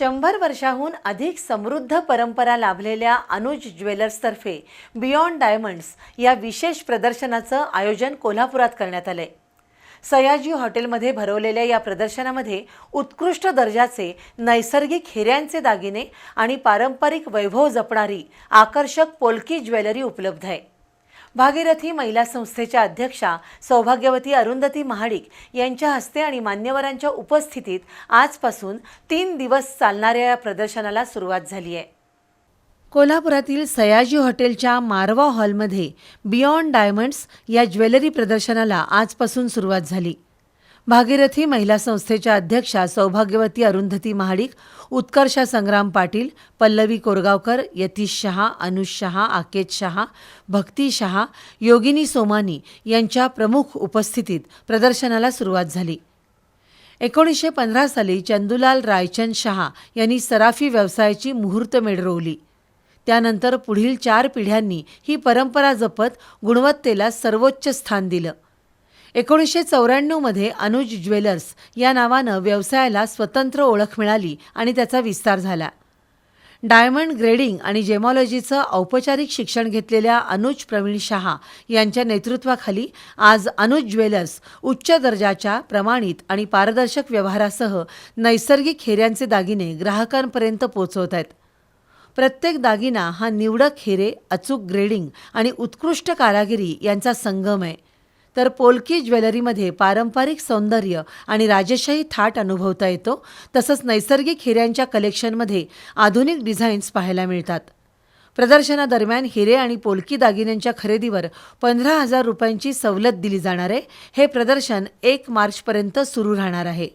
100 वर्षाहून अधिक समृद्ध परंपरा लाभलेल्या अनुज ज्वेलर्सतर्फे बियॉन्ड डायमंड्स या विशेष प्रदर्शनाचं आयोजन कोल्हापुरात करण्यात आले। सयाजी हॉटेलमध्ये भरवलेल्या या प्रदर्शनामध्ये उत्कृष्ट दर्जाचे नैसर्गिक हिऱ्यांचे दागिने आणि पारंपरिक वैभव जपणारी आकर्षक पोल्की ज्वेलरी उपलब्ध आहे। भागीरथी महिला संस्थेच्या अध्यक्षा सौभाग्यवती अरुंधती महाडिक यांच्या हस्ते आणि मान्यवरांच्या उपस्थितीत आजपासून 3 दिवस चालणाऱ्या या प्रदर्शनाला सुरुवात झाली आहे। कोल्हापुरातील सयाजी हॉटेलच्या मारवा हॉलमध्ये बियॉन्ड डायमंड्स या ज्वेलरी प्रदर्शनाला आजपासून सुरुवात झाली। भागीरथी महिला संस्थेच्या अध्यक्षा सौभाग्यवती अरुंधती महाडिक, उत्कर्षा संग्राम पाटील, पल्लवी कोरगावकर, यतीश शहा, अनुज शहा, आकेत शहा, भक्ती शहा, योगिनी सोमानी यांच्या प्रमुख उपस्थितीत प्रदर्शनाला सुरुवात झाली। 1915 साली चंदूलाल रायचंद शहा यांनी सराफी व्यवसायाची मुहूर्तमेढ रोवली। त्यानंतर पुढील 4 पिढ्यांनी ही परंपरा जपत गुणवत्तेला सर्वोच्च स्थान दिलं। 1994 मध्ये अनुज ज्वेलर्स या नावानं व्यवसायाला स्वतंत्र ओळख मिळाली आणि त्याचा विस्तार झाला। डायमंड ग्रेडिंग आणि जेमॉलॉजीचं औपचारिक शिक्षण घेतलेल्या अनुज प्रवीण शहा यांच्या नेतृत्वाखाली आज अनुज ज्वेलर्स उच्च दर्जाच्या प्रमाणित आणि पारदर्शक व्यवहारासह नैसर्गिक हिऱ्यांचे दागिने ग्राहकांपर्यंत पोहोचवत आहेत। प्रत्येक दागिना हा निवडक हिरे, अचूक ग्रेडिंग आणि उत्कृष्ट कारागिरी यांचा संगम आहे। तर पोल्की ज्वेलरीमध्ये पारंपरिक सौंदर्य आणि राजशाही थाट अनुभवता येतो। तसंच नैसर्गिक हिऱ्यांच्या कलेक्शनमध्ये आधुनिक डिझाईन्स पाहायला मिळतात। प्रदर्शनादरम्यान हिरे आणि पोल्की दागिन्यांच्या खरेदीवर 15,000 रुपयांची सवलत दिली जाणार आहे। हे प्रदर्शन 1 मार्चपर्यंत सुरू राहणार आहे।